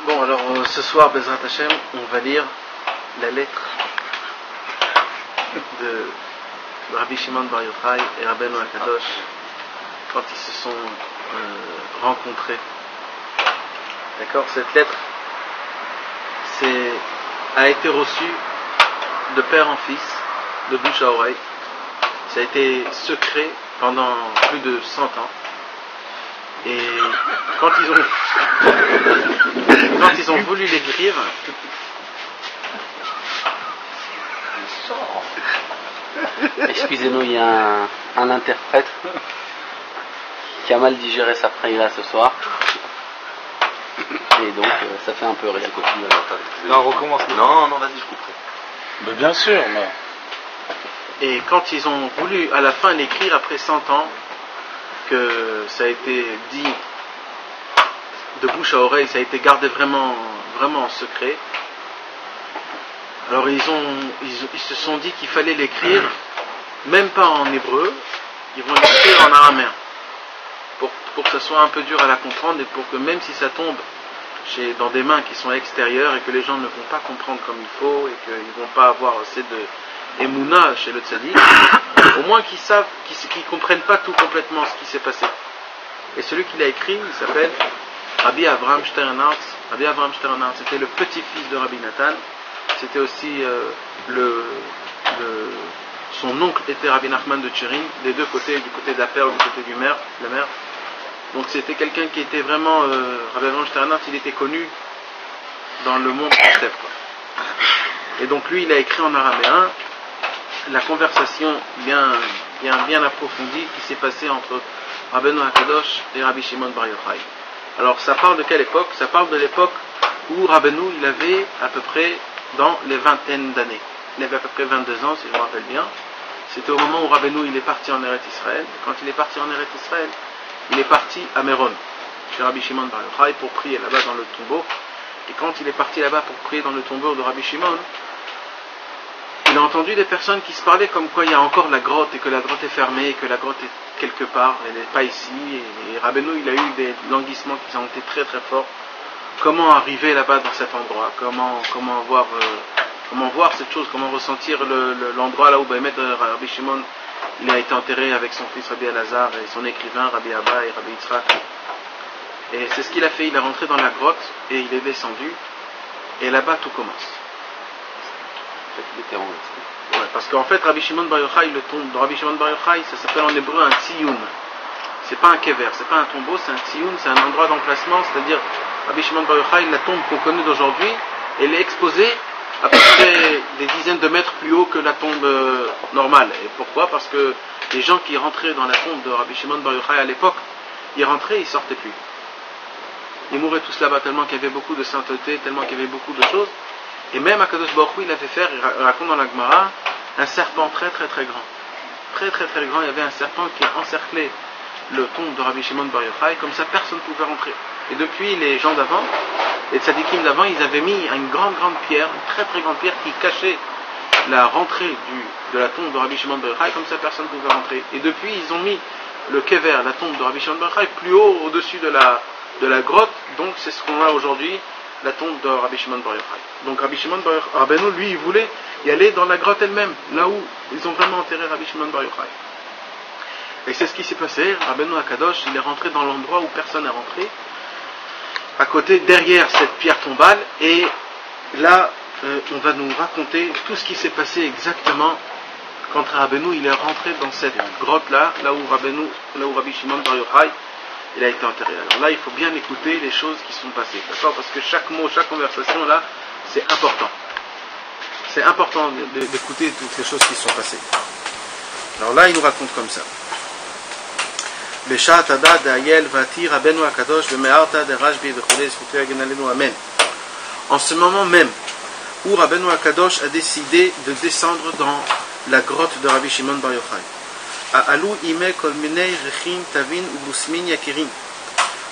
Bon, alors ce soir, Bezrat Hashem, on va lire la lettre de Rabbi Shimon Bar Yochai et Rabbeinu Akadosh quand ils se sont rencontrés. D'accord? Cette lettre a été reçue de père en fils, de bouche à oreille. Ça a été secret pendant plus de 100 ans. Et quand ils ont voulu l'écrire, excusez-nous, il y a un interprète qui a mal digéré sa prière ce soir. Et donc ça fait un peu rire. Non, on recommence. Non, vas-y, je couperai. Mais bien sûr, mais... Et quand ils ont voulu à la fin l'écrire après 100 ans, que ça a été dit de bouche à oreille, ça a été gardé vraiment en secret. Alors ils se sont dit qu'il fallait l'écrire, même pas en hébreu, ils vont l'écrire en araméen, pour que ça soit un peu dur à la comprendre et pour que même si ça tombe dans des mains qui sont extérieures et que les gens ne vont pas comprendre comme il faut et qu'ils ne vont pas avoir assez de Emouna chez le tzaddik, au moins qu'ils savent, qu'ils comprennent pas tout complètement ce qui s'est passé. Et celui qui l'a écrit, il s'appelle Rabbi Avraham Sternhartz. Rabbi Avraham Sternhartz, c'était le petit-fils de Rabbi Nathan. C'était aussi son oncle était Rabbi Nachman de Tchirin, des deux côtés, du côté d'Aper, du côté de la mer. Donc c'était quelqu'un qui était vraiment, Rabbi Avraham Sternhartz, il était connu dans le monde juif. Et donc lui, il a écrit en araméen la conversation bien approfondie qui s'est passée entre Rabbeinu Akadosh et Rabbi Shimon Bar Yochai. Alors ça parle de quelle époque? Ça parle de l'époque où Rabbeinu il avait à peu près dans les vingtaines d'années. Il avait à peu près 22 ans si je me rappelle bien. C'était au moment où Rabbeinu il est parti en Eretz Israël. Quand il est parti en Eretz Israël, il est parti à Méron, chez Rabbi Shimon Bar Yochai, pour prier là-bas dans le tombeau. Et quand il est parti là-bas pour prier dans le tombeau de Rabbi Shimon, il a entendu des personnes qui se parlaient comme quoi il y a encore la grotte et que la grotte est fermée et que la grotte est quelque part, elle n'est pas ici. Et Rabbeinu, il a eu des languissements qui ont été très très forts. Comment arriver là-bas dans cet endroit? Comment voir cette chose? Comment ressentir l'endroit là où Rabbi Shimon il a été enterré avec son fils Rabbi Elazar et son écrivain Rabbi Abba et Rabbi Yitzhak. Et c'est ce qu'il a fait. Il est rentré dans la grotte et il est descendu. Et là-bas tout commence. Ouais, parce qu'en fait, Rabbi Shimon Bar Yochai, le tombe de Rabbi Shimon Bar Yochai, ça s'appelle en hébreu un tziyun. C'est pas un kever, c'est pas un tombeau, c'est un tziyun, c'est un endroit d'emplacement, c'est-à-dire Rabbi Shimon Bar Yochai, la tombe qu'on connaît d'aujourd'hui, elle est exposée à peu près des dizaines de mètres plus haut que la tombe normale. Et pourquoi? Parce que les gens qui rentraient dans la tombe de Rabbi Shimon Bar Yochai à l'époque, ils rentraient, ils sortaient plus. Ils mouraient tous là-bas tellement qu'il y avait beaucoup de sainteté, tellement qu'il y avait beaucoup de choses. Et même Akadosh Baruch Hu, il avait fait, il raconte dans la Gemara, un serpent très très très grand. Très très très grand, il y avait un serpent qui encerclait le tombe de Rabbi Shimon Bar Yochai, comme ça personne ne pouvait rentrer. Et depuis, les gens d'avant, les tzadikim d'avant, ils avaient mis une grande pierre, une très très grande pierre qui cachait la rentrée de la tombe de Rabbi Shimon Bar Yochai, comme ça personne ne pouvait rentrer. Et depuis, ils ont mis le kever, la tombe de Rabbi Shimon Bar Yochai, plus haut au-dessus de la grotte, donc c'est ce qu'on a aujourd'hui, la tombe de Rabbi Shimon Bar Yochai. Donc Rabbi Shimon Bar Yochai, Rabbeinu, lui, il voulait y aller dans la grotte elle-même, là où ils ont vraiment enterré Rabbi Shimon Bar Yochai. Et c'est ce qui s'est passé. Rabbeinu Akadosh, il est rentré dans l'endroit où personne n'est rentré, à côté, derrière cette pierre tombale, et là, on va nous raconter tout ce qui s'est passé exactement quand Rabbeinu, il est rentré dans cette grotte-là, là où Rabbi Shimon Bar Yochai, il a été enterré. Alors là, il faut bien écouter les choses qui sont passées, d'accord? Parce que chaque mot, chaque conversation, là, c'est important. C'est important d'écouter toutes les choses qui sont passées. Alors là, il nous raconte comme ça. Beshat Ada d'Ayel Vati Rabbeinu Akadosh Beme'arta de Rajbi Vechulei Zchutu Yagen Alenu Amen. En ce moment même où Rabbeinu Akadosh a décidé de descendre dans la grotte de Rabbi Shimon Bar Yochai.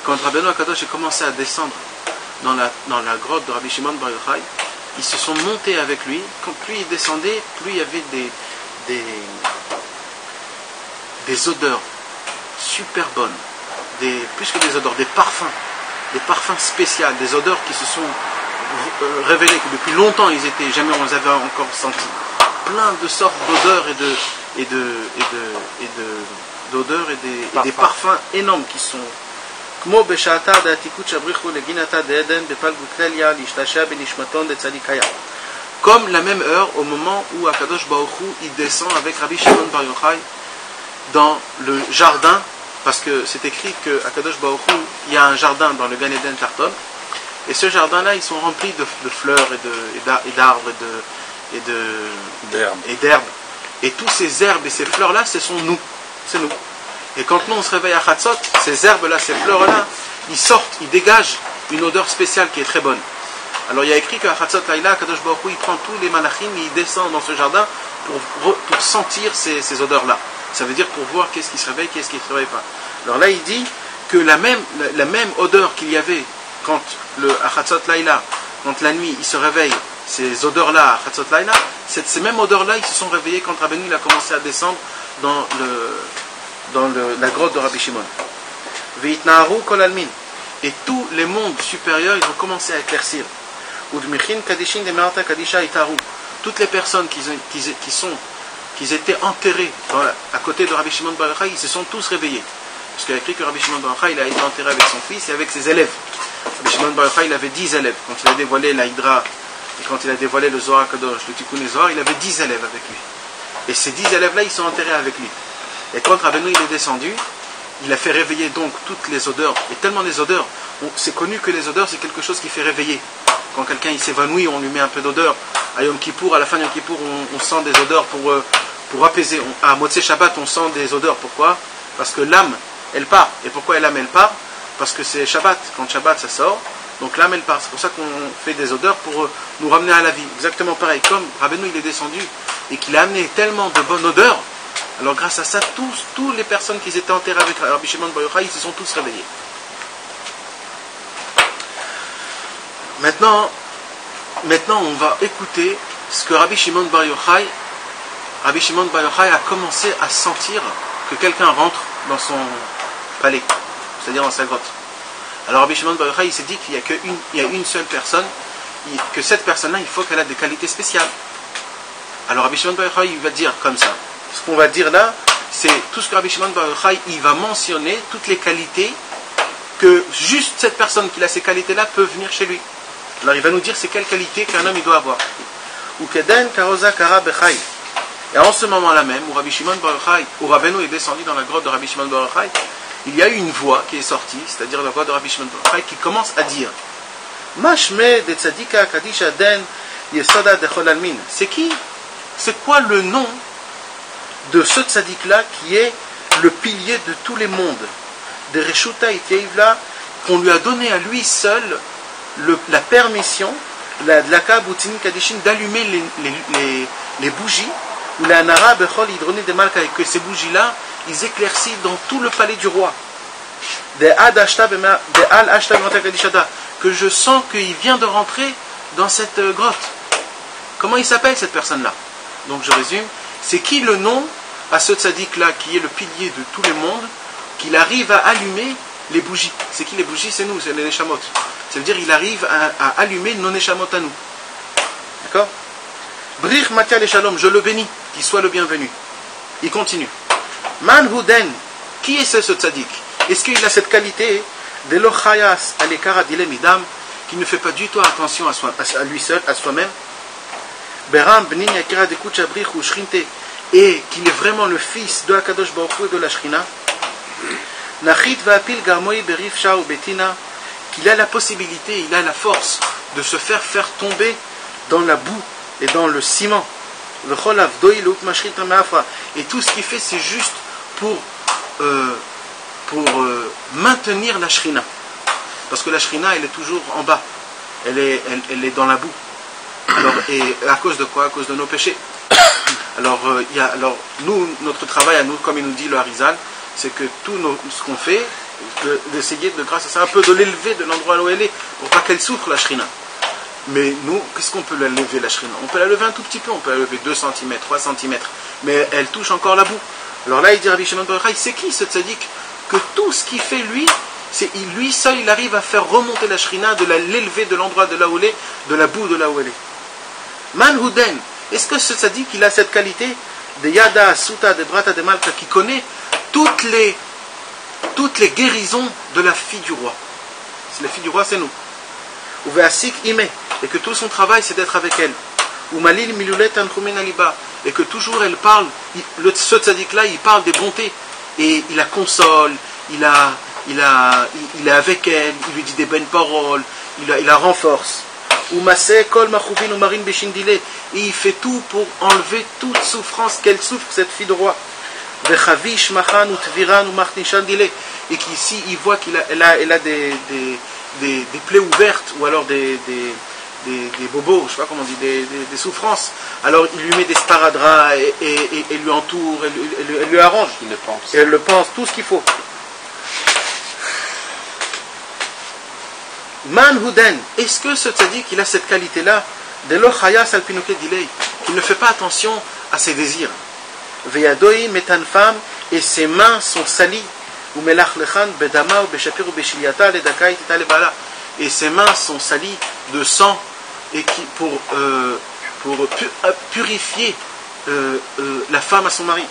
Quand Rabbeinu Akadosh a commencé à descendre dans la grotte de Rabbi Shimon Bar Yochai, ils se sont montés avec lui. Quand plus il descendait, plus il y avait des odeurs super bonnes, plus que des odeurs, des parfums des parfums spéciaux, des odeurs qui se sont révélées, que depuis longtemps ils étaient, jamais on les avait encore sentis. Plein de sortes d'odeurs et des parfums énormes qui sont comme la même heure au moment où Akadosh Baruch Hu il descend avec Rabbi Shimon Bar Yochai dans le jardin, parce que c'est écrit que Akadosh Baruch Hu, il y a un jardin dans le Gan Eden Tarton, et ce jardin là ils sont remplis de fleurs et d'arbres et d'herbes, et tous ces herbes et ces fleurs là ce sont nous, c'est nous. Et quand nous on se réveille à Chatzot, ces herbes-là, ces fleurs-là, ils sortent, ils dégagent une odeur spéciale qui est très bonne. Alors il y a écrit qu'à Chatzot Laïla, Kadosh Baruch Hu, il prend tous les malachim et il descend dans ce jardin pour sentir ces odeurs-là. Ça veut dire pour voir qu'est-ce qui se réveille, qu'est-ce qui ne se réveille pas. Alors là il dit que la même odeur qu'il y avait quand à Chatzot Laïla, quand la nuit il se réveille, ces odeurs-là à Chatzot Laïla, ces mêmes odeurs-là ils se sont réveillés quand Rabbeinu il a commencé à descendre dans la grotte de Rabbi Shimon. Veitnaharu kol almin. Et tous les mondes supérieurs, ils ont commencé à éclaircir. Udmichin kadishin de Me'arta kadisha itaru. Toutes les personnes qui étaient enterrées à côté de Rabbi Shimon Bar Yochai, ils se sont tous réveillés. Parce qu'il y a écrit que Rabbi Shimon Bar Yochai, il a été enterré avec son fils et avec ses élèves. Rabbi Shimon Bar Yochai, il avait 10 élèves. Quand il a dévoilé la Hydra, et quand il a dévoilé le Zohar Kadosh, le Tikkun Zohar, il avait 10 élèves avec lui. Et ces 10 élèves-là, ils sont enterrés avec lui. Et quand Rabbeinu il est descendu, il a fait réveiller donc toutes les odeurs. Et tellement les odeurs, c'est connu que les odeurs c'est quelque chose qui fait réveiller. Quand quelqu'un il s'évanouit, on lui met un peu d'odeur. À Yom Kippour, à la fin de Yom Kippour, on sent des odeurs pour apaiser. À Motzei Shabbat, on sent des odeurs. Pourquoi? Parce que l'âme, elle part. Et pourquoi l'âme, elle part? Parce que c'est Shabbat. Quand Shabbat, ça sort. Donc l'âme, elle part. C'est pour ça qu'on fait des odeurs pour nous ramener à la vie. Exactement pareil. Comme Rabbeinu il est descendu et qu'il a amené tellement de bonnes odeurs, alors grâce à ça, toutes les personnes qui étaient enterrées avec Rabbi Shimon Bar Yochai, ils se sont tous réveillés. Maintenant, on va écouter ce que Rabbi Shimon Bar Yochai a commencé à sentir que quelqu'un rentre dans son palais, c'est-à-dire dans sa grotte. Alors Rabbi Shimon Bar Yochai, il s'est dit qu'il y a une seule personne, que cette personne-là, il faut qu'elle ait des qualités spéciales. Alors Rabbi Shimon Bar Yochai, il va dire comme ça. Ce qu'on va dire là, c'est tout ce que Rabbi Shimon Bar Yochai, il va mentionner toutes les qualités que juste cette personne qui a ces qualités-là peut venir chez lui. Alors il va nous dire c'est quelles qualités qu'un homme il doit avoir. Et en ce moment-là même, où Rabbi Shimon Bar Yochai, où Rabbeinu est descendu dans la grotte de Rabbi Shimon Bar Yochai, il y a eu une voix qui est sortie, c'est-à-dire la voix de Rabbi Shimon Bar Yochai, qui commence à dire Mashme de tzadika kadisha den yesoda dechol almin. C'est qui? C'est quoi le nom de ce tzaddik-là qui est le pilier de tous les mondes, de Reshuta Iteivla, qu'on lui a donné à lui seul la permission, la dlaka boutin kadishin, d'allumer les bougies, ou la nara bechol hidroné de malka, et que ces bougies-là, ils éclaircissent dans tout le palais du roi. De al ashta kadishada, que je sens qu'il vient de rentrer dans cette grotte. Comment il s'appelle cette personne-là? Donc je résume. C'est qui le nom à ce tzaddik-là qui est le pilier de tous les mondes, qu'il arrive à allumer les bougies? C'est qui les bougies? C'est nous, c'est les neshamot. Ça veut dire qu'il arrive à allumer nos neshamot à nous. D'accord? Brich matia le shalom, je le bénis, qu'il soit le bienvenu. Il continue. Man huden, qui est ce tzaddik? Est-ce qu'il a cette qualité de l'ochayas alekara dilemidam, qui ne fait pas du tout attention à lui seul, à soi-même? Beram bnin yakira de kuchabrich ou shrinte, et qu'il est vraiment le fils de Akadosh Baruch Hu et de la Shrina. Nachit va'apil garmoi berif shah ou betina, qu'il a la possibilité, il a la force de se faire tomber dans la boue et dans le ciment. Et tout ce qu'il fait, c'est juste pour maintenir la Shrina. Parce que la Shrina, elle est toujours en bas. Elle est dans la boue. Alors, et à cause de quoi? À cause de nos péchés. Alors, nous, notre travail à nous, comme il nous dit le Harizal, c'est que ce qu'on fait, d'essayer, grâce à ça, un peu de l'élever de l'endroit où elle est, pour pas qu'elle souffre, la Shrina. Mais nous, qu'est-ce qu'on peut la lever, la Shrina? On peut la lever un tout petit peu, on peut la lever 2 cm, 3 cm, mais elle touche encore la boue. Alors là, il dit Rabbi Shimon Bar Yochai, c'est qui ce tzaddik que tout ce qu'il fait, lui, Lui seul, il arrive à faire remonter la Shrina, de l'élever de l'endroit de là où elle est, de la boue de là où elle est. Man Huden, est-ce que ce tzaddik, il a cette qualité de Yada, Suta, de Brata, de Malka, qui connaît toutes les guérisons de la fille du roi? La fille du roi, c'est nous. Ou Ve'asik Ime, et que tout son travail, c'est d'être avec elle. Ou Malil Milulet Tanchumen Aliba, et que toujours elle parle, ce tzaddik-là, il parle des bontés, et il la console, il est avec elle, il lui dit des bonnes paroles, il la renforce. Ou Maseh Kol Machuvin ou Marin Beshindile, et il fait tout pour enlever toute souffrance qu'elle souffre, cette fille de roi. Vechavish Machan ou Tviran ou Martinchandile, et qu'ici il voit qu'elle a des plaies ouvertes, ou alors des bobos, je ne sais pas comment on dit, des souffrances. Alors il lui met des sparadraps et lui entoure, elle lui arrange. Il le pense. Et elle le pense, tout ce qu'il faut. Man Huden, est-ce que ce tzaddik, il a cette qualité-là, de l'ochaya salpinoke dilei, qu'il ne fait pas attention à ses désirs? Veyadoi metanfam, et ses mains sont salies. Ou melach lechan bedama ou beshapir ou beshiliata le dakai tita le bala, et ses mains sont salies de sang, et pour purifier la femme à son mari.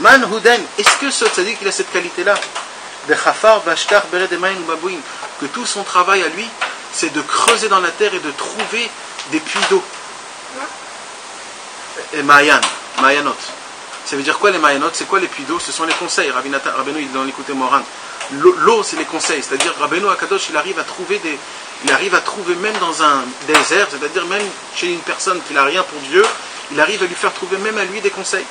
Man Huden, est-ce que ce tzaddik, il a cette qualité-là? De chafar vashkar bered emayin ou babouin, que tout son travail à lui, c'est de creuser dans la terre et de trouver des puits d'eau. Et Mayanot. Ça veut dire quoi les Mayanot? C'est quoi les puits d'eau? Ce sont les conseils. Rabbeinu, il est dans l'écouté Moran. L'eau, c'est les conseils. C'est-à-dire, Rabbeinu Akadosh, il arrive à trouver même dans un désert, c'est-à-dire même chez une personne qui n'a rien pour Dieu, il arrive à lui faire trouver même à lui des conseils.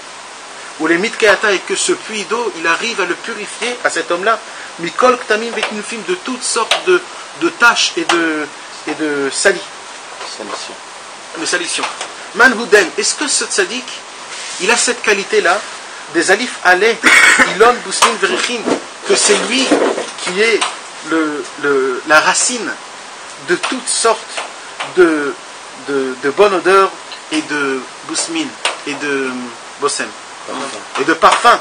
Ou les mitkeata, et que ce puits d'eau, il arrive à le purifier, à cet homme-là, mikol ktamim vetnufim, de toutes sortes de taches et de salis. De salition. Man Huden, est-ce que ce tzaddik, il a cette qualité-là, des alif aleh, ilon busmin verichin, que c'est lui qui est la racine de toutes sortes de bonne odeur et de busmin et de bossem et de parfum,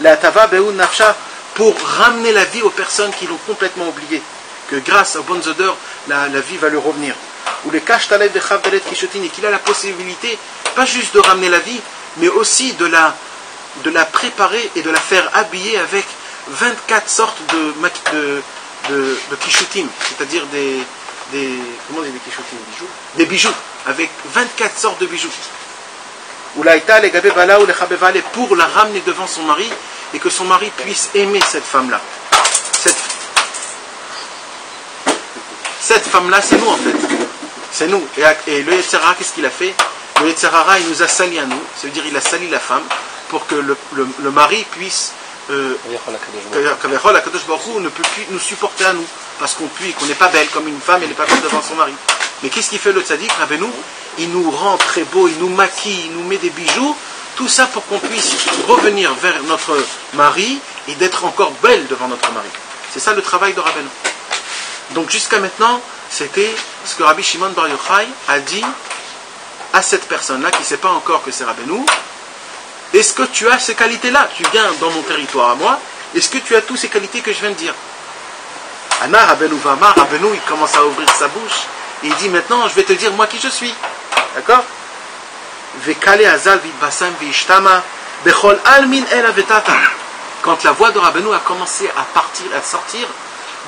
la tava be'un nafsha, pour ramener la vie aux personnes qui l'ont complètement oublié, que grâce aux bonnes odeurs la vie va lui revenir. Ou les cache taleb de chavdalet kishotin, et qu'il a la possibilité pas juste de ramener la vie, mais aussi de la préparer et de la faire habiller avec 24 sortes de kishutim, c'est-à-dire comment on dit des kishutim? Des bijoux, avec 24 sortes de bijoux. Ou l'aïta les gabé bala ou les chabevale, pour la ramener devant son mari et que son mari puisse aimer cette femme-là. Cette femme-là, c'est nous en fait. C'est nous. Et le Yetzirah, qu'est-ce qu'il a fait? Le Yetzirah, il nous a sali à nous, ça veut dire il a sali la femme pour que le mari puisse qu'Akadosh Baruch Hu ne peut plus nous supporter à nous, parce qu'on n'est pas belle, comme une femme elle n'est pas belle devant son mari. Mais qu'est-ce qu'il fait le tzaddik, Rabbeinu? Il nous rend très beau, il nous maquille, il nous met des bijoux, tout ça pour qu'on puisse revenir vers notre mari et d'être encore belle devant notre mari. C'est ça le travail de Rabbeinu. Donc jusqu'à maintenant, c'était ce que Rabbi Shimon Bar Yochai a dit à cette personne-là qui ne sait pas encore que c'est Rabbeinu. Est-ce que tu as ces qualités-là? Tu viens dans mon territoire à moi, est-ce que tu as toutes ces qualités que je viens de dire? Ana Rabbeinu Vama, Rabbeinu il commence à ouvrir sa bouche et il dit maintenant je vais te dire moi qui je suis. D'accord? Quand la voix de Rabbeinu a commencé à partir, à sortir,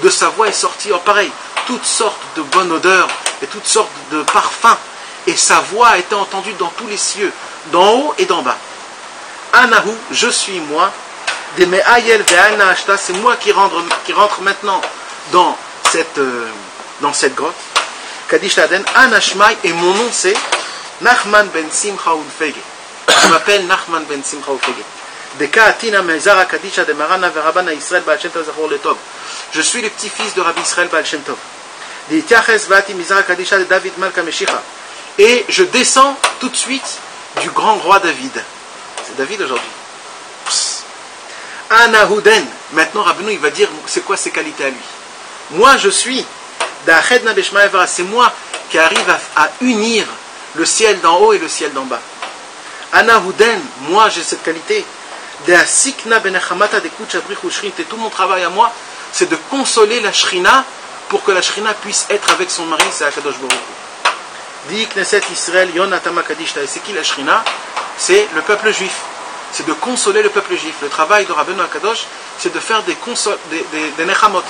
de sa voix est sortie, pareil, toutes sortes de bonnes odeurs et toutes sortes de parfums, et sa voix a été entendue dans tous les cieux, d'en haut et d'en bas. Anahu, je suis moi, des me'ayel ve'alna ashta, c'est moi qui rentre maintenant dans cette grotte. Kadish Laden, Anashmai, et mon nom c'est Nachman ben Simcha Ulfege. Je m'appelle Nachman ben Simcha Ulfege. Je suis le petit-fils de Rabbi Israël Baal Shem Tov. Et je descends tout de suite du grand roi David. C'est David aujourd'hui. Anahuden. Maintenant Rabbeinu il va dire c'est quoi ses qualités à lui. Moi je suis c'est moi qui arrive à unir le ciel d'en haut et le ciel d'en bas. Anahuden, moi j'ai cette qualité. Et tout mon travail à moi, c'est de consoler la Shrina pour que la Shrina puisse être avec son mari, c'est Akadosh Baruch Hu. Dit Knesset Israël, Yonatama Kadishta. Et c'est qui la Shrina? C'est le peuple juif. C'est de consoler le peuple juif. Le travail de Rabbeinu Akadosh, c'est de faire des nechamot.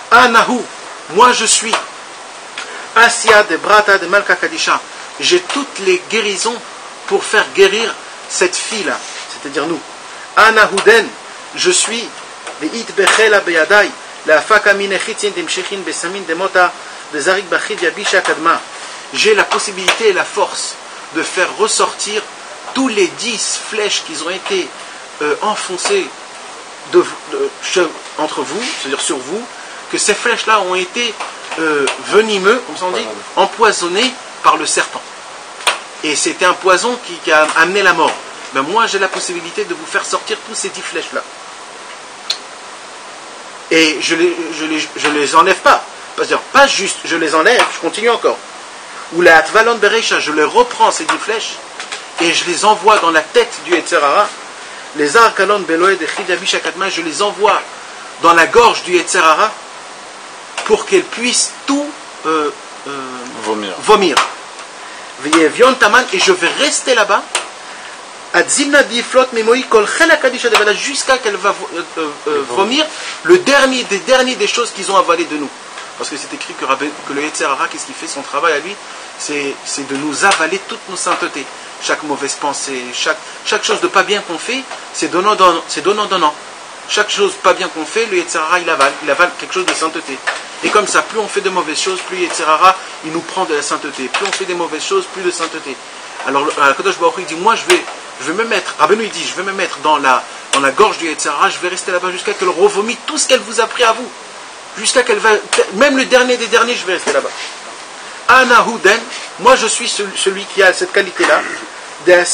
Anahu, moi je suis. Asya de Brata de Malka Kadisha. J'ai toutes les guérisons pour faire guérir cette fille-là, c'est-à-dire nous. Anahuden, je suis. Veit bechela beyadai. J'ai la possibilité et la force de faire ressortir tous les 10 flèches qui ont été enfoncées entre vous, c'est-à-dire sur vous, que ces flèches-là ont été venimeux, comme ça on dit, empoisonnées par le serpent. Et c'était un poison qui a amené la mort. Mais moi j'ai la possibilité de vous faire sortir tous ces 10 flèches-là. Et je les enlève pas. C'est-à-dire, pas juste, je les enlève, je continue encore. Ou la Atvalon Bereisha, je les reprends, ces 10 flèches, et je les envoie dans la tête du Yetzerara. Les Arkalon Beloé de Chidabish Akadma, je les envoie dans la gorge du Yetzerara pour qu'elle puisse tout vomir. Et je vais rester là-bas jusqu'à qu'elle va vomir le dernier des choses qu'ils ont avalé de nous. Parce que c'est écrit que le Yetzerara, qu'est-ce qu'il fait? Son travail à lui, c'est de nous avaler toutes nos saintetés. Chaque mauvaise pensée, chaque chose de pas bien qu'on fait, c'est donnant. Chaque chose pas bien qu'on fait, le Yetzerara il avale quelque chose de sainteté. Et comme ça, plus on fait de mauvaises choses, plus le Yetzerara il nous prend de la sainteté. Plus on fait des mauvaises choses, plus de sainteté. Alors Kadosh Baruch Hu dit, moi je vais me mettre, Rabbeinu il dit, je vais me mettre dans la gorge du Yetzerara, je vais rester là-bas jusqu'à qu'elle revomit tout ce qu'elle vous a pris à vous. Jusqu'à qu'elle va, même le dernier des derniers, je vais rester là-bas. Anahuden, moi je suis celui qui a cette qualité-là, de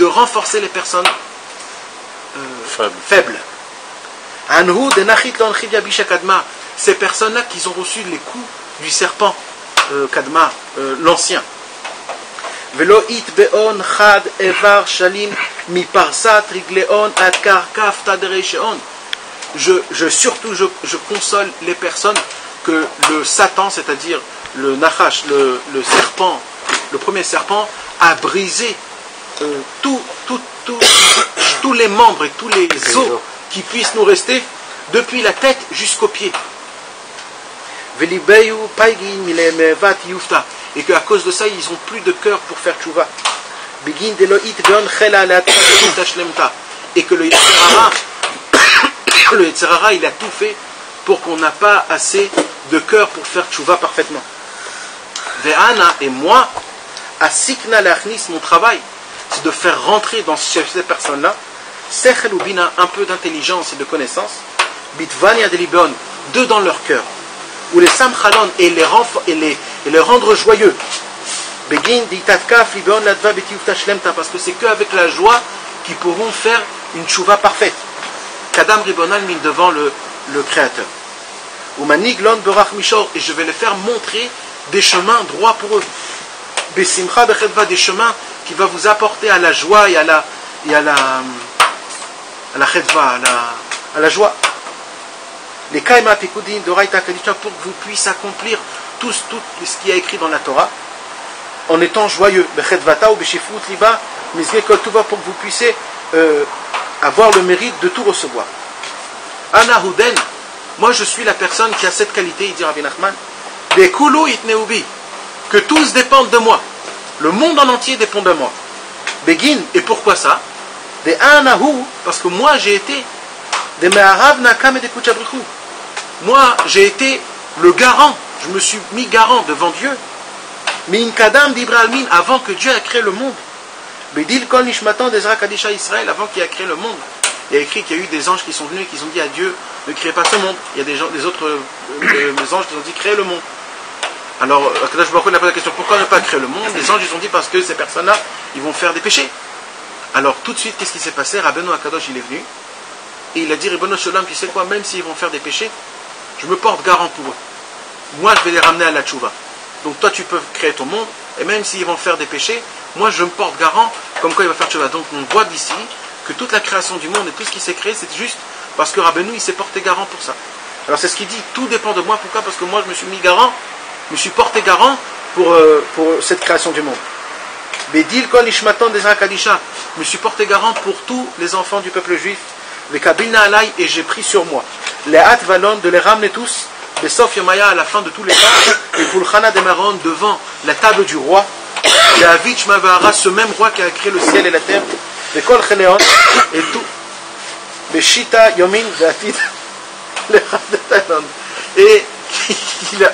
renforcer les personnes faibles. Ces personnes-là qui ont reçu les coups du serpent Kadma, l'ancien. Je console les personnes que le Satan, c'est-à-dire le Nachash, le serpent, le premier serpent, a brisé tous les membres et tous les os qui puissent nous rester depuis la tête jusqu'aux pieds. Et qu'à cause de ça, ils n'ont plus de cœur pour faire tchouva. Et que le Yetzerara, il a tout fait pour qu'on n'a pas assez de cœur pour faire tchouva parfaitement. Ve'ana, et moi, asikna lachnis, mon travail, c'est de faire rentrer dans ces personnes-là, sechel ou bina, un peu d'intelligence et de connaissance, bitvania de libon, deux dans leur cœur, ou les samchalon, et les rendre joyeux. Begin ditatkaf libon ladva betiufta shlemta, parce que c'est qu'avec la joie qu'ils pourront faire une tchouva parfaite. Kadam ribonal mis devant le Créateur. Ou manig lon berach mishor, et je vais les faire montrer des chemins droits pour eux. Besimcha bechedva, des chemins qui va vous apporter à la joie et à la chedva, à la joie. Les kaima pikudin d'oraita kadisha, pour que vous puissiez accomplir tout ce qui est écrit dans la Torah en étant joyeux. Bechedvata ou beshifrut liba mizge kol tuva, pour que vous puissiez avoir le mérite de tout recevoir. Anahuden, moi je suis la personne qui a cette qualité, il dit Rabbi Nachman, de kulu itneubi, que tous dépendent de moi. Le monde en entier dépend de moi. Begin, et pourquoi ça? De anahu, parce que moi j'ai été de me'arav nakam et de kuchabrichu. Moi j'ai été le garant, je me suis mis garant devant Dieu. Min kadam d'ibralmin, avant que Dieu ait créé le monde. Bedil kol nishmatan d'Ezra Kadisha Israël, avant qu'il ait créé le monde. Il y a écrit qu'il y a eu des anges qui sont venus et qui ont dit à Dieu, ne créez pas ce monde. Il y a des autres anges qui ont dit, créez le monde. Alors, Akadosh Baruch Hu n'a pas la question, pourquoi ne pas créer le monde? Les anges, ils ont dit, parce que ces personnes-là, ils vont faire des péchés. Alors, tout de suite, qu'est-ce qui s'est passé? Rabbeinu Akadosh, il est venu, et il a dit, Ribono Shalom, tu sais quoi, même s'ils vont faire des péchés, je me porte garant pour eux. Moi, je vais les ramener à la tchouva. Donc, toi, tu peux créer ton monde, et même s'ils vont faire des péchés, moi, je me porte garant, comme quoi il va faire tchouva. Donc, on voit d'ici que toute la création du monde et tout ce qui s'est créé, c'est juste Parce que Rabbeinu, il s'est porté garant pour ça. Alors c'est ce qu'il dit, tout dépend de moi. Pourquoi? Parce que moi, je me suis mis garant, je me suis porté garant pour cette création du monde. Bedil kol nishmatan d'Ezra Kadisha, je me suis porté garant pour tous les enfants du peuple juif. Vekabilna alay, et j'ai pris sur moi. Les hat valon, de les ramener tous. Besof Yomaya, à la fin de tous les temps. Et Pulchana Demaron, devant la table du roi. Et Avich Mavara, ce même roi qui a créé le ciel et la terre. Bekol Cheleon, et tout. Beshita Yomin, Vatid. Et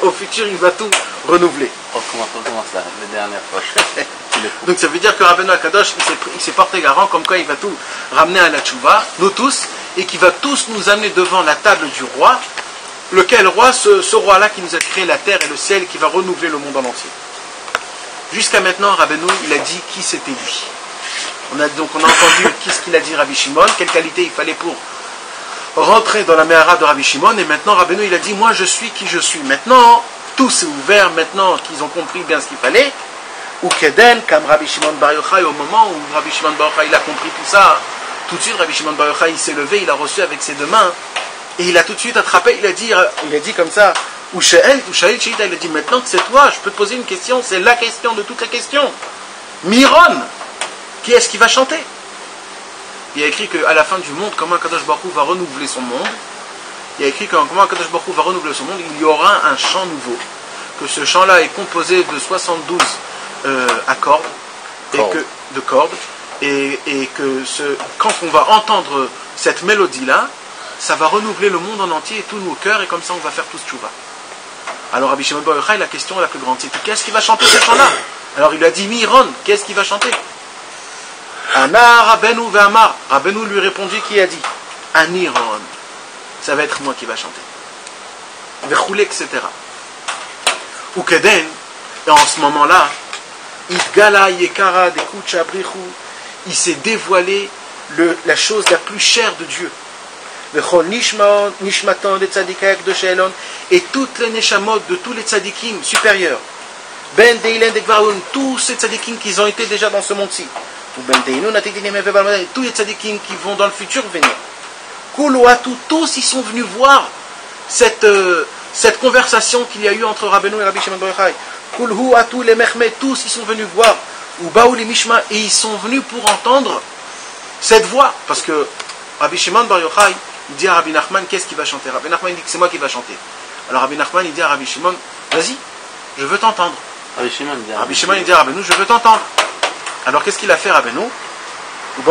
au futur, il va tout renouveler. Recommence la dernière fois. Donc ça veut dire que Rabbeinu Akadosh, il s'est porté garant, comme quoi il va tout ramener à la tchouva, nous tous, et qu'il va tous nous amener devant la table du roi. Lequel roi? Ce roi-là qui nous a créé la terre et le ciel, et qui va renouveler le monde en entier. Jusqu'à maintenant, Rabbeinu, il a dit qui c'était lui. On a entendu qu'est-ce qu'il a dit Rabbi Shimon, quelle qualité il fallait pour rentrer dans la Mehara de Rabbi Shimon, et maintenant Rabbeinu il a dit moi je suis qui je suis. Maintenant tout s'est ouvert, maintenant qu'ils ont compris bien ce qu'il fallait. Ou Keden, comme Rabbi Shimon Bar Yochai, au moment où Rabbi Shimon Bar Yochai il a compris tout ça, tout de suite Rabbi Shimon Bar Yochai il s'est levé, il a reçu avec ses deux mains, et il a tout de suite attrapé, il a dit comme ça, ou She'el Shita, il a dit maintenant que c'est toi, je peux te poser une question, c'est la question de toutes les questions. Miron, qui est-ce qui va chanter? Il y a écrit qu'à la fin du monde, comment Kadosh Baruch Hu va renouveler son monde, il y a écrit que comment Kadosh Baruch Hu va renouveler son monde, il y aura un chant nouveau. Que ce chant-là est composé de 72 accords, de cordes, et que quand on va entendre cette mélodie-là, ça va renouveler le monde en entier et tous nos cœurs, et comme ça on va faire tous tchouva. Alors Rabbi Shimon Bar Yochai, la question la plus grande, c'est qu'est-ce qui va chanter ce chant-là? Alors il a dit Miron, qu'est-ce qui va chanter? Ana Rabbeinu Ve'amar. Rabbeinu lui répondit, qui a dit Aniron. Ça va être moi qui va chanter. Vechoulé, etc. Ou Keden, et en ce moment-là, Idgala Yekara de Kucha Brichu, il s'est dévoilé la chose la plus chère de Dieu. Vechol Nishmatan de Tzadikak de Shelon, et toutes les Neshamot de tous les Tzadikim supérieurs. Ben Deilen de Gvaroun, tous ces Tzadikim qui ont été déjà dans ce monde-ci. Tous les tzadikim qui vont dans le futur venir. Tous ils sont venus voir cette conversation qu'il y a eu entre Rabbeinu et Rabbi Shimon Bar Yochai. Tous ils sont venus voir. Et ils sont venus pour entendre cette voix. Parce que Rabbi Shimon Bar Yochai dit à Rabbi Nachman qu'est-ce qu'il va chanter. Rabbi Nachman dit que c'est moi qui va chanter. Alors Rabbi Nachman il dit à Rabbi Shimon vas-y, je veux t'entendre. Rabbi Shimon il dit à Rabbeinu je veux t'entendre. Alors qu'est-ce qu'il a fait Rabbeinu? Ils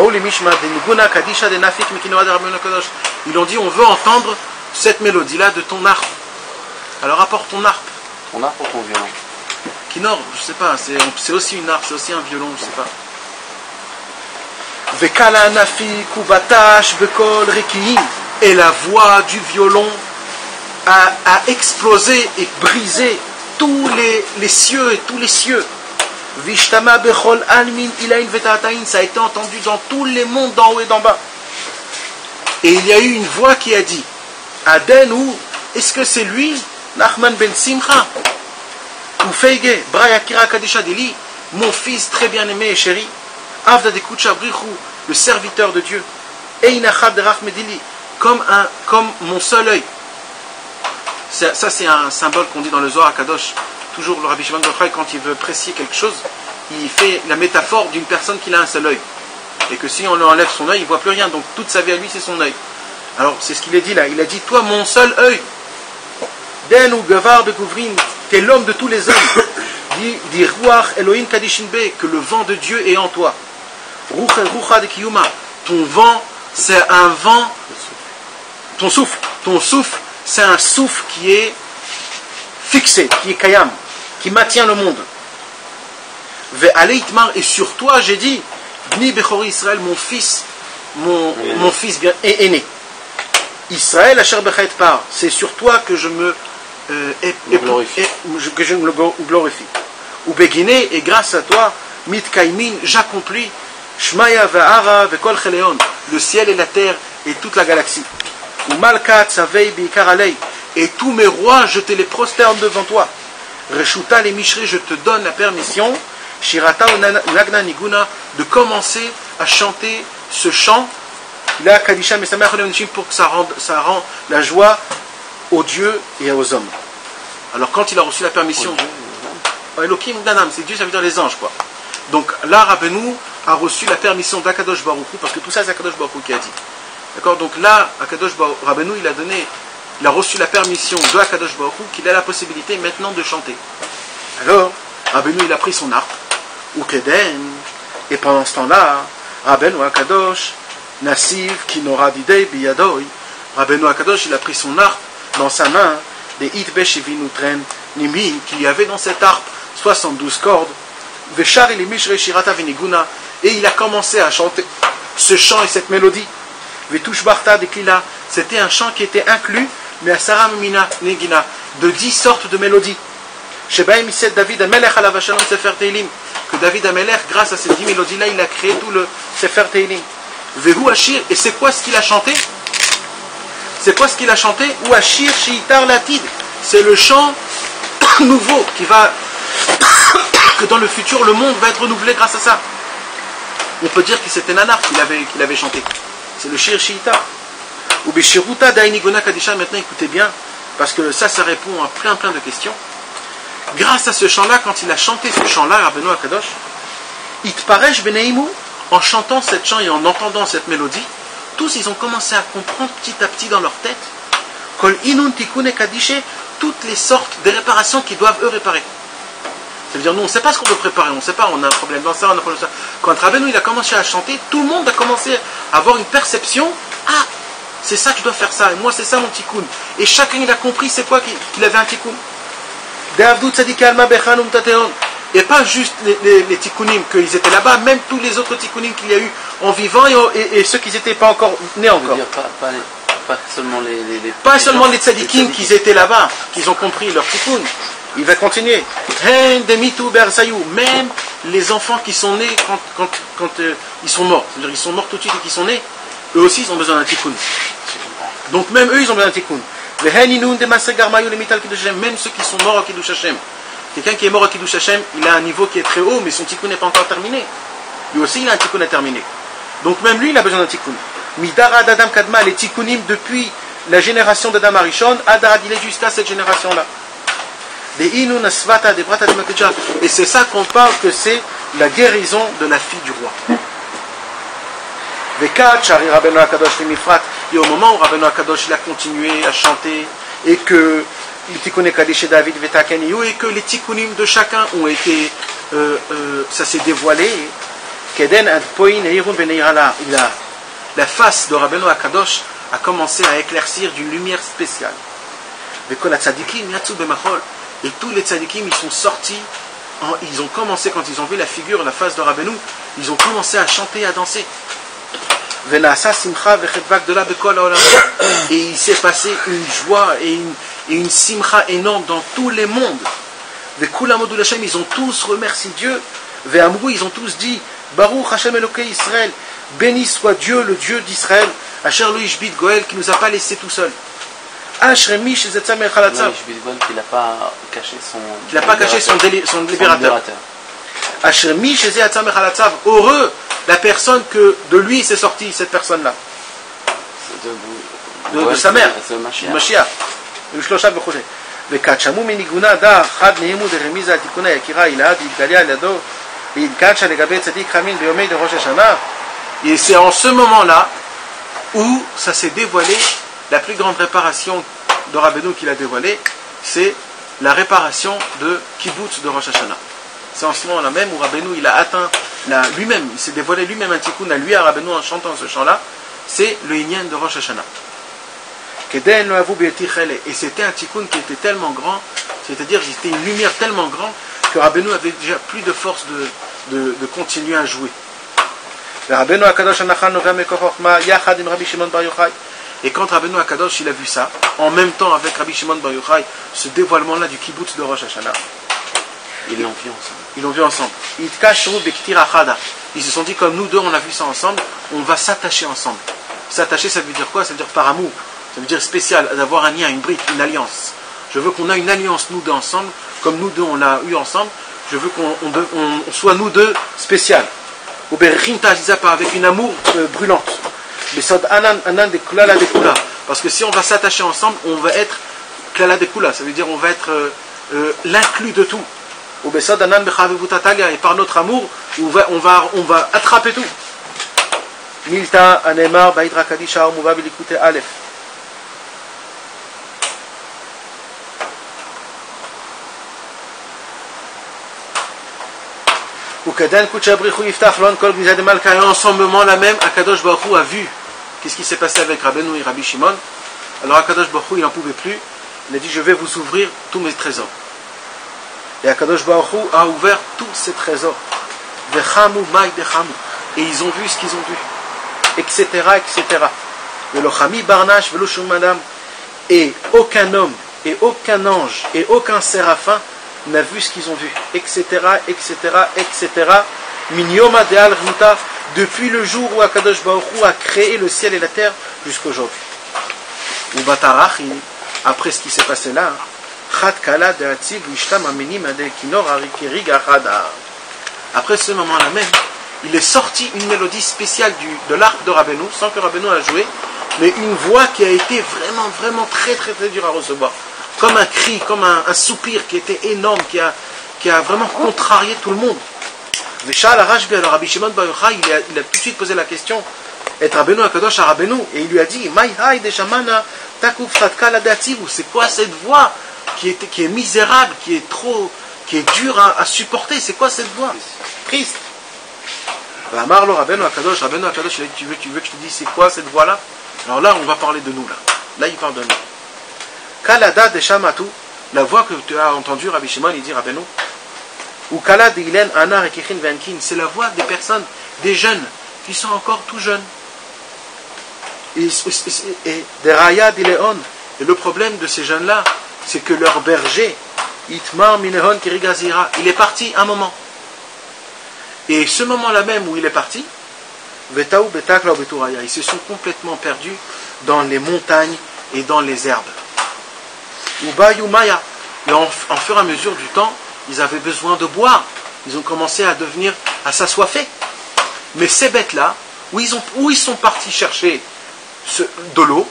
ont dit on veut entendre cette mélodie-là de ton harpe. Alors apporte ton harpe. Ton harpe ou ton violon? Kinor, je sais pas, c'est aussi une harpe, c'est aussi un violon, je sais pas. Et la voix du violon a explosé et brisé tous les cieux et tous les cieux. Vishtama bechol almin ilain vetataïn, ça a été entendu dans tous les mondes d'en haut et d'en bas. Et il y a eu une voix qui a dit Aden ou est-ce que c'est lui Nachman ben Simcha ou Feige Braya Kira Kadisha Dili, mon fils très bien aimé et chéri, Avda de Kucha Brichu, le serviteur de Dieu, Einachad de Rachmedili, comme mon seul œil. Ça c'est un symbole qu'on dit dans le Zohar Kadosh. Toujours le Rabbi Shimon Bar Yochai, quand il veut préciser quelque chose, il fait la métaphore d'une personne qui a un seul œil. Et que si on lui enlève son œil, il ne voit plus rien. Donc toute sa vie à lui, c'est son œil. Alors c'est ce qu'il a dit là. Il a dit, toi mon seul œil, Den ou Gavar de Gouvrin, t'es l'homme de tous les hommes. Dit Ruach Elohim Kadishin Be, que le vent de Dieu est en toi. Rucha de Kiyuma, ton vent, c'est un vent, ton souffle, c'est un souffle qui est fixé, qui est kayam, qui maintient le monde. Et sur toi, j'ai dit, Bni Bechori Israël, mon fils bien aîné. Israël, Asher Bechet Par, c'est sur toi que je me glorifie. Ou Beginé, et grâce à toi, Mit Kaimin, j'accomplis, Shmaya Va'ara Vekol Cheleon, le ciel et la terre et toute la galaxie. Ou Malkat Savei Bikar Alei, et tous mes rois, je te les prosterne devant toi. Reshuta les Mishri, je te donne la permission, Shirata Nagna Niguna, de commencer à chanter ce chant Il a Kadisha Mesamech Olam pour que ça rend la joie aux dieux et aux hommes. Alors quand il a reçu la permission, Elohim Danam, c'est Dieu, ça veut dire les anges, quoi. Donc là, Rabbeinu a reçu la permission d'Akadosh Baruch Hu, parce que tout ça c'est Akadosh Baruch Hu qui a dit. D'accord? Donc là, Rabbeinu, il a reçu la permission de Akadosh Baruch Hu qu'il a la possibilité maintenant de chanter. Alors, Rabbeinu, il a pris son harpe, ou Keden, et pendant ce temps-là, Rabbeinu Akadosh, Nassiv, Kinora Didei, Biyadoy, Rabbeinu Akadosh, il a pris son harpe dans sa main, des Itbesh Vinutren Nimin, qu'il y avait dans cette harpe 72 cordes, Veshar il Mishre Shirata Viniguna, et il a commencé à chanter ce chant et cette mélodie. Vetush Barta Deklila, c'était un chant qui était inclus, mais à Sarah Mina Negina, de 10 sortes de mélodies. Shebaim Iset David Amelech Alav Shalom Sefer Teilim, que David Amelech, grâce à ces 10 mélodies-là, il a créé tout le Sefer Teilim. Vehu Ashir, et c'est quoi ce qu'il a chanté? C'est quoi ce qu'il a chanté? Ou Ashir Shiitar Latid, c'est le chant nouveau qui va, que dans le futur le monde va être renouvelé grâce à ça. On peut dire que c'était Nanar qu'il avait chanté. C'est le Shir Shiitar. Ou Beshiruta Dainigona Kadisha, maintenant écoutez bien, parce que ça répond à plein de questions. Grâce à ce chant-là, quand il a chanté ce chant-là, Rabbeinu Akadosh, Itparesh Beneimu, en chantant cette chant et en entendant cette mélodie, tous ils ont commencé à comprendre petit à petit dans leur tête, Kol Inun Tikune Kadishe, toutes les sortes de réparations qu'ils doivent eux réparer. Ça veut dire, nous on ne sait pas ce qu'on doit préparer, on ne sait pas, on a un problème dans ça, on a un problème dans ça. Quand Rabbeinu il a commencé à chanter, tout le monde a commencé à avoir une perception, ah, c'est ça, tu dois faire ça, et moi c'est ça mon tikkun. Et chacun il a compris c'est quoi qu'il avait un tikkun. Et pas juste les tikkunim qu'ils étaient là-bas, même tous les autres tikkunim qu'il y a eu en vivant et ceux qui n'étaient pas encore nés encore. Dire, pas seulement pas seulement les tzadikim qui étaient là-bas, qu'ils ont compris leur tikkun. Il va continuer. Même les enfants qui sont nés quand ils sont morts, c'est-à-dire ils sont morts tout de suite et qui sont nés, eux aussi ils ont besoin d'un tikkun. Donc même eux ils ont besoin d'un tikkun. Même ceux qui sont morts au Kiddush Hashem. Quelqu'un qui est mort au Kiddush Hashem, il a un niveau qui est très haut, mais son tikkun n'est pas encore terminé. Lui aussi il a un tikkun à terminer. Donc même lui il a besoin d'un tikkun. Midara d'Adam Kadma, les tikkunim depuis la génération d'Adam Arishon, Adar il est jusqu'à cette génération-là. Et c'est ça qu'on parle que c'est la guérison de la fille du roi. Et au moment où Rabbeinu Akadosh il a continué à chanter et que les tikkunim Kadesh David et que les tikkunim de chacun ont été ça s'est dévoilé, la face de Rabbeinu Akadosh a commencé à éclaircir d'une lumière spéciale. Et tous les tzadikim ils sont sortis, ils ont commencé, quand ils ont vu la figure, la face de Rabbeinu, ils ont commencé à chanter, à danser. Et il s'est passé une joie et une simcha énorme dans tous les mondes. Ils ont tous remercié Dieu. Ils ont tous dit Baruch Hashem Elokei Israël, béni soit Dieu, le Dieu d'Israël, Asher lo ishbit Goel, qui nous a pas laissé tout seul. Ashremi Shezetza Mechalatzav, qu'il n'a pas caché son libérateur. Ashremi Shezetza Mechalatzav, heureux la personne que de lui s'est sortie cette personne-là, de sa mère, Mashiach. וקדשמו מניגונה דה חד נהימו דרמיזה התיקונה יקירה אלעד התגליה על ידו והתקדשה לגבי צדיק חמין ביומי דראש השנה. Et c'est en ce moment-là où ça s'est dévoilé, la plus grande réparation de Rabbeinu qu'il a dévoilée, c'est la réparation de Kibbutz de Rosh Hashanah. C'est en ce moment-là même où Rabbeinu il a atteint lui-même, il s'est dévoilé lui-même un tikkun à lui, à Rabbeinu, en chantant ce chant-là, c'est le Inyan de Rosh Hashanah. Et c'était un tikkun qui était tellement grand, c'est-à-dire c'était une lumière tellement grande que Rabbeinu avait déjà plus de force de continuer à jouer. Et quand Rabbeinu Akadosh il a vu ça, en même temps avec Rabbi Shimon Bar Yochai, ce dévoilement-là du kibbutz de Rosh Hashanah, ils l'ont vu ensemble. Ils se sont dit, comme nous deux on a vu ça ensemble, on va s'attacher ensemble. S'attacher, ça veut dire quoi? Ça veut dire par amour, ça veut dire spécial, d'avoir un lien, une brique, une alliance. Je veux qu'on ait une alliance nous deux ensemble, comme nous deux on l'a eu ensemble. Je veux qu'on soit nous deux spécial. Avec une amour brûlante. Parce que si on va s'attacher ensemble, on va être klala de kula, ça veut dire on va être l'inclus de tout. Et par notre amour, on va attraper tout. Milta anemar baïdra kadisha umuva bilikute alef. En ce moment là même, Akadosh Baruch Hu a vu qu'est-ce qui s'est passé avec Rabbeinu et Rabbi Shimon. Alors Akadosh Baruch Hu, il n'en pouvait plus. Il a dit, je vais vous ouvrir tous mes trésors. Et Akadosh Baruch Hu a ouvert tous ses trésors. Et ils ont vu ce qu'ils ont vu. Etc. etc. Et aucun homme, et aucun ange, et aucun séraphin n'a vu ce qu'ils ont vu, etc., etc., etc. Minyoma de al-Ruta, depuis le jour où Akadosh Baruch Hu a créé le ciel et la terre jusqu'à aujourd'hui. Ou Batarachi, après ce qui s'est passé là, après ce moment-là même, il est sorti une mélodie spéciale de l'arc de Rabbeinu, sans que Rabbeinu a joué, mais une voix qui a été vraiment, vraiment très, très, très dure à recevoir. Comme un cri, comme un soupir qui était énorme, qui a vraiment contrarié tout le monde. Alors Rabbi Shimon Bar Yochai, il a tout de suite posé la question, et Rabbeinu Akadosh à Rabbeinu, et il lui a dit, c'est quoi cette voix qui est misérable, qui est dure à supporter, c'est quoi cette voix triste? Rabbeinu Akadosh, il a dit, tu veux que je te dise c'est quoi cette voix là? Alors là on va parler de nous là il parle de nous. Kalada de Shamatu, la voix que tu as entendue, Rabbi Shimon, il dit Rabbeinu, ou Kala de Ilen Anar et Kichin Venkin, c'est la voix des personnes, des jeunes, qui sont encore tout jeunes. Et des Raya d'Ileon, et le problème de ces jeunes-là, c'est que leur berger, Itmar Minehon Kirigazira, il est parti un moment. Et ce moment-là même où il est parti, Vetaou Betakla Beturaya, ils se sont complètement perdus dans les montagnes et dans les herbes. Ubayumaya. Et en fur et à mesure du temps, ils avaient besoin de boire. Ils ont commencé à s'assoiffer. Mais ces bêtes-là, où ils sont partis chercher de l'eau?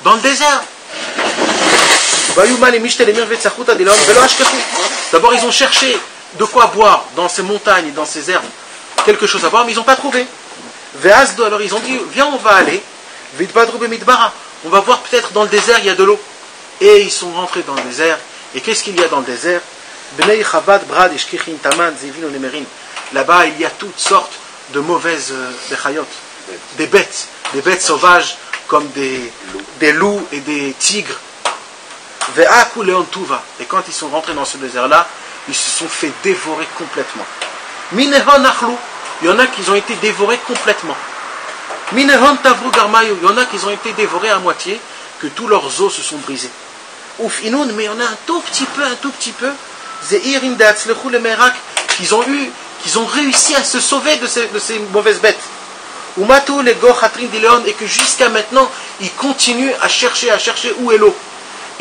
Dans le désert. D'abord, ils ont cherché de quoi boire dans ces montagnes et dans ces herbes. Quelque chose à boire, mais ils n'ont pas trouvé. Alors ils ont dit, viens, on va aller. On va voir peut-être dans le désert, il y a de l'eau. Et ils sont rentrés dans le désert. Et qu'est-ce qu'il y a dans le désert? Là-bas, il y a toutes sortes de mauvaises des bêtes sauvages, comme des loups et des tigres. Et quand ils sont rentrés dans ce désert-là, ils se sont fait dévorer complètement. Il y en a qui ont été dévorés complètement. Il y en a qui ont été dévorés à moitié, que tous leurs os se sont brisés. Mais il y en a un tout petit peu, qu'ils ont réussi à se sauver de ces mauvaises bêtes. Et que jusqu'à maintenant, ils continuent à chercher où est l'eau.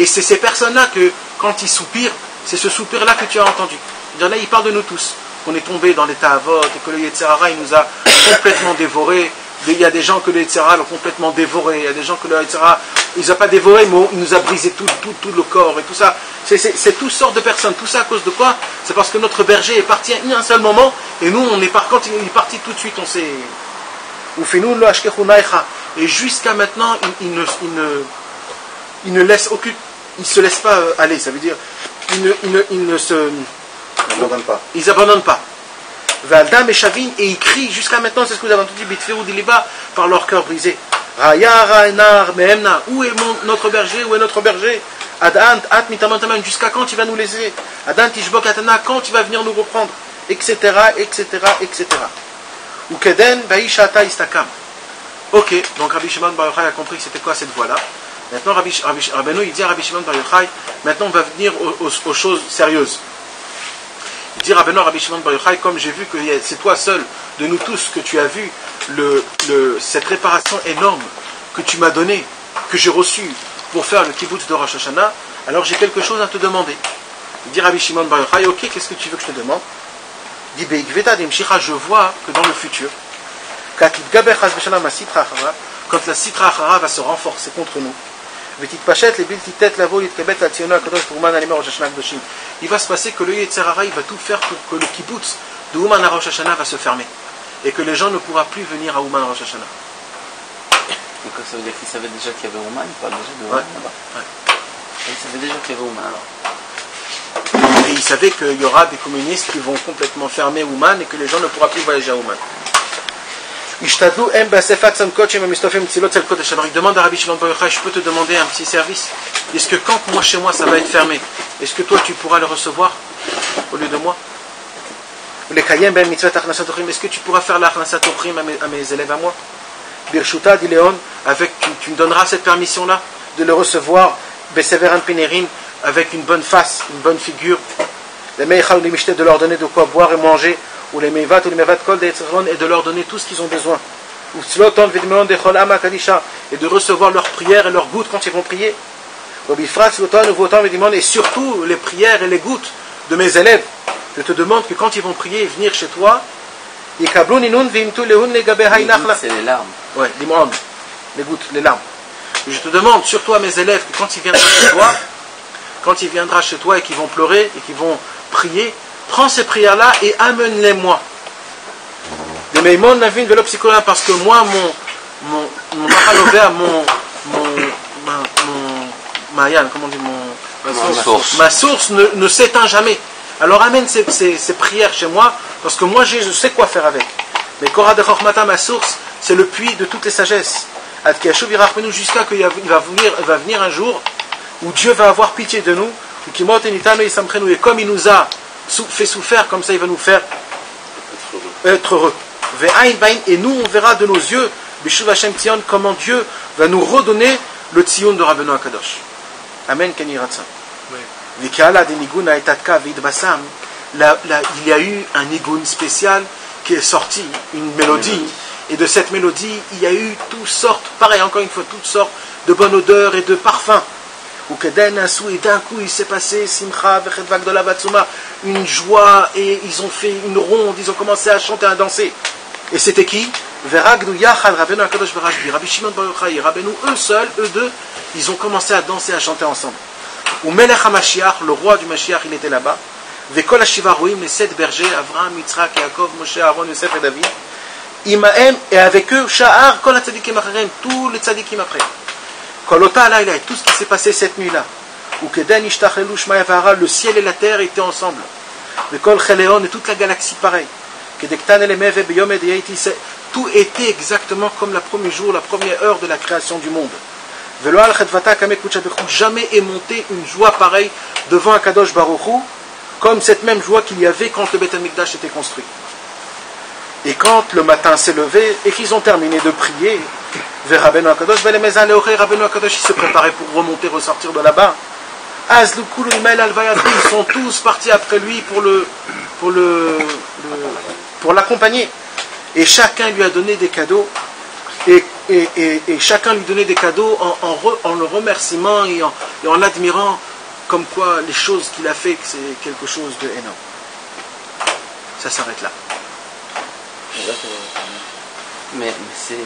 Et c'est ces personnes-là que, quand ils soupirent, c'est ce soupir-là que tu as entendu. Là, il parle de nous tous. On est tombé dans l'état avot et que le Yetzer Hara, il nous a complètement dévorés. Il y a des gens que le Yetzer Hara l'ont complètement dévoré. Il y a des gens que le Yetzer Hara, il nous a pas dévoré, mais il nous a brisé tout le corps et tout ça. C'est toutes sortes de personnes. Tout ça à cause de quoi? C'est parce que notre berger est parti à un seul moment et nous, quand il est parti tout de suite, on s'est... Et jusqu'à maintenant, il ne laisse aucune... Il ne se laisse pas aller, ça veut dire ils ne se abandonnent pas. Ils abandonnent pas. Valdam et Shavin, et ils crient jusqu'à maintenant, c'est ce que vous avez entendu, Bitfirou Diliba, par leur cœur brisé. Raya Rainar Mehemna, où est notre berger? Où est notre berger? Adant At Mitamantaman, jusqu'à quand tu vas nous laisser? Adant Tishbok Atana, quand tu vas venir nous reprendre? Etc. Ou Keden Baishata Istakam. Ok, donc Rabbi Shimon Bar Yochai a compris que c'était quoi cette voix-là. Maintenant, Rabbeinu, il dit à Rabbi Shimon Bar Yochai, maintenant on va venir aux choses sérieuses. Il dit Rabbeinu à Rabbi Shimon Bar Yochai, comme j'ai vu que c'est toi seul de nous tous que tu as vu cette réparation énorme que tu m'as donnée, que j'ai reçue pour faire le kibbutz de Rosh Hashanah, alors j'ai quelque chose à te demander. Il dit Rabbi Shimon Bar Yochai, ok, qu'est-ce que tu veux que je te demande? Il dit je vois que dans le futur, quand la Sitra Achara va se renforcer contre nous. Il va se passer que le Yetzer Hara, il va tout faire pour que le kibbutz de Ouman à Rosh Hashanah va se fermer. Et que les gens ne pourront plus venir à Ouman à Rosh Hashanah. Donc ça veut dire qu'ils savaient déjà qu'il y avait Ouman, il parle déjà de Ouman là-bas. Ouais. Et ils savaient déjà qu'il y avait Ouman alors. Et ils savaient qu'il y aura des communistes qui vont complètement fermer Ouman et que les gens ne pourront plus voyager à Ouman. Il demande à Rabbi Shimon Bar Yochai, je peux te demander un petit service? Est-ce que quand moi chez moi ça va être fermé, est-ce que toi tu pourras le recevoir au lieu de moi? Est-ce que tu pourras faire l'Achnasat Ochrim à mes élèves à moi? Birshuta dit Léon, avec tu me donneras cette permission là de le recevoir Beseveran Penerin avec une bonne face, une bonne figure, de leur donner de quoi boire et manger, ou les Meivat ou les Meivat Kol et de leur donner tout ce qu'ils ont besoin, et de recevoir leurs prières et leurs gouttes quand ils vont prier, et surtout les prières et les gouttes de mes élèves. Je te demande que quand ils vont prier et venir chez toi, c'est les larmes. Ouais, les gouttes, les larmes. Et je te demande surtout à mes élèves que quand ils viendront chez toi et qu'ils vont pleurer et qu'ils vont prier, prends ces prières-là et amène-les-moi. Parce que moi, ma source ne s'éteint jamais. Alors amène ces prières chez moi, parce que moi je sais quoi faire avec. Mais Korah de Chochmata, ma source, c'est le puits de toutes les sagesses. Jusqu'à qu'il va venir un jour où Dieu va avoir pitié de nous, et comme il nous a fait souffrir, comme ça il va nous faire être heureux. Et nous on verra de nos yeux comment Dieu va nous redonner le Tzion de Rabbeinu HaKadosh. Amen. Ken Yiratzah. Il y a eu un nigun spécial qui est sorti, une mélodie, et de cette mélodie il y a eu toutes sortes, pareil encore une fois, toutes sortes de bonnes odeurs et de parfums. Et d'un coup il s'est passé Simcha v'chetva gdola v'atzuma, une joie, et ils ont fait une ronde, ils ont commencé à chanter, à danser. Et c'était qui? Veragdu yachal Rabbeinu HaKadosh v'Rashbi, Rabbi Shimon Bar Yochai, Rabbeinu, eux seuls, eux deux, ils ont commencé à danser, à chanter ensemble. Ou Melech HaMashiach, le roi du Mashiach, il était là-bas. Vekol HaShivaroim, les 7 bergers, Avraham, Yitzhak, Yaakov, Moshe, Aaron, Yosef et David. Imaem, et avec eux, Sha'ar, Kol HaTzadikim Acharem, tous les tzadikim après. Kolota Alayla, tout ce qui s'est passé cette nuit-là. Ou Keden Ishtachlelu Shmaya Vahara, le ciel et la terre étaient ensemble. Vekol Cheleon, et toute la galaxie pareil. Kedektan Elemev, Beyom et Deyaiti, tout était exactement comme la première heure de la création du monde. Jamais est montée une joie pareille devant un Kadosh Baruch Hu, comme cette même joie qu'il y avait quand le Beth Amikdash était construit. Et quand le matin s'est levé et qu'ils ont terminé de prier, vers Rabbeinu HaKadosh, Rabbeinu HaKadosh il se préparait pour remonter, ressortir de là-bas. Ils sont tous partis après lui pour l'accompagner. Et chacun lui a donné des cadeaux. Et chacun lui donnait des cadeaux en le remerciement et en l'admirant, comme quoi les choses qu'il a fait, c'est quelque chose d'énorme. Ça s'arrête là. Mais c'est